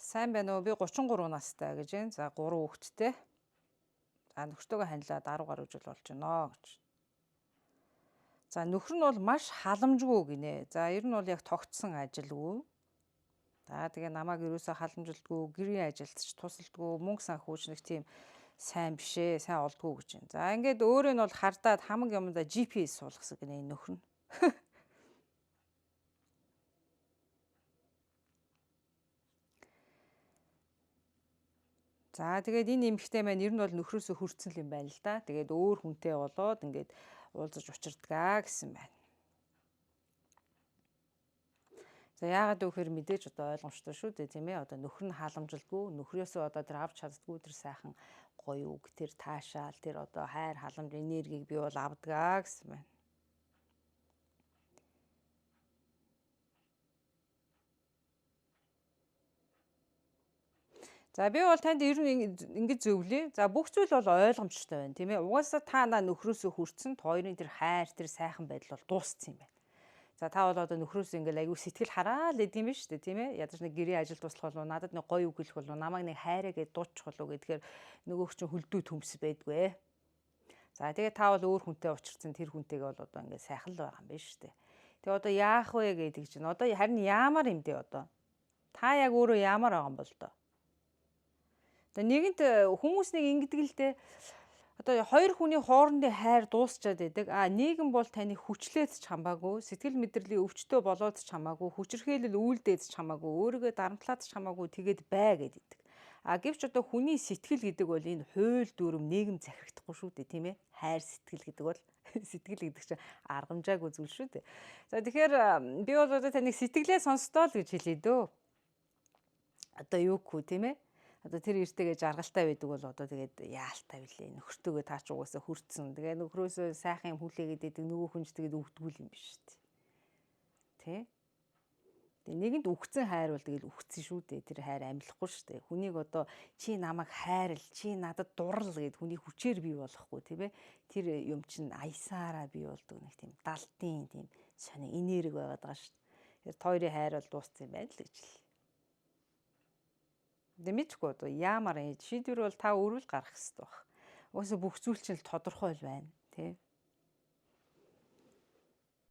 Сайн байна уу? Би 33 настай гэж байна. За 3 хүүхэдтэй. За нөхөртөөгөө ханилаад 10 гаруй жил болж байна гэж. За нөхөр нь бол маш халамжгүй гинэ. За ер нь бол яг тогтсон ажилгүй. За тэгээ намайг ерөөсөө халамжилдгүй, гэрийн ажилд ч тусалдгүй, мөнгө санхүүч нэг тийм сайн бишээ, сайн олдгүй гэж байна. За ингээд өөрөө нь бол хардаад хамаг юмдаа GPS суулгасан гинэ энэ нөхөр нь. За тэгээд энэ эмэгтэй маань ер нь бол нөхрөөсөө хүрцэн юм байна л да. Тэгээд өөр хүнтэй болоод ингээд уулзаж учирдгаа гэсэн байна. За яагаад гэвэл мэдээж одоо ойлгомжтой шүү дээ тийм ээ. Одоо нөхөр нь халамжилдгүй, нөхрөөсөө одоо тэр авч чаддгүй тэр сайхан гоё үг, тэр таашаал, тэр одоо хайр, халамж, энергийг би бол авдгаа гэсэн байна. За би бол танд ер нь ингэж зөвлөе. За бүх зүйл бол ойлгомжтой байна тийм ээ. Угаасаа та нөхрөөсөө хүрцэн хоёрын тэр хайр, тэр сайхан байдал бол дууссан юм байна. За та бол одоо нөхрөөс ингээл аягүй сэтгэл хараал идэм биш үү тийм ээ. Ядаж нэг гэрээ ажил туслах болов надад нэг гоё үг хэлэх болов намайг нэг хайраа гэж дуудчих болов гэдгээр нөгөөх чинь хөлдөө төмс байдгүй. За тэгээ та бол өөр хүнтэй учирсан тэр хүнтэйгээ бол одоо ингээд сайхан л байгаа юм байна шүү дээ. Тэгээ одоо яах вэ гэдэг чинь одоо харин яамаар юм дээ одоо. Та яг өөрөө яамаар байгаа юм бол доо. Тэгээ нэгэнт хүмүүс нэг ингэдэг л дээ. Одоо хоёр хүний хоорондын хайр дуусчаад байдаг. Нийгэм бол таны хүчлээд ч хамаагүй, сэтгэл мэдрэлийн өвчтөө болоод ч хамаагүй, хүчирхээлэл үйлдээд ч хамаагүй, өөрийгөө дарамтлаад ч хамаагүй тэгээд бай гэдэг. Гэвч одоо хүний сэтгэл гэдэг бол энэ хууль дүрм нийгэм захирагдахгүй шүү дээ, тийм ээ? Хайр сэтгэл гэдэг бол сэтгэл гэдэг чинь аргамжаагүй зүйл шүү дээ. За тэгэхээр би бол одоо таныг сэтгэлээ сонсдоо л гэж хэлээ дөө. Одоо юу гэх үү, тийм ээ? Одоо тэр эртэйгээ жаргалтай байдаг бол одоо тэгээд яалтай билээ. Нөхөртөөгөө таа ч угаасаа хүрцэн. Тэгээ нөхрөөсөө сайхан юм хүлээгээд идэг нөгөө хүн ч тэгээд өвдгүүл юм биш үү? Тэ? Тэгээ нэгэнд үхсэн хайр бол тэгээд үхсэн шүү дээ. Тэр хайр амьлахгүй шүү дээ. Хүнийг одоо чи намайг хайрл, чи надад дурлал гэд хүний хүчээр бий болохгүй тийм ээ. Тэр юм чинь аясаараа бий болдог нэг тийм далтын тийм сони энерги байгаад байгаа шүү дээ. Тэр хоёрын хайр бол дууссан юм байна л гэж л. Мэдчихгүй одоо яамаар шийдвэр бол та өөрөө л гаргах хэрэгтэй баг. Угаасаа бүх зүйл чинь тодорхой л байна тий.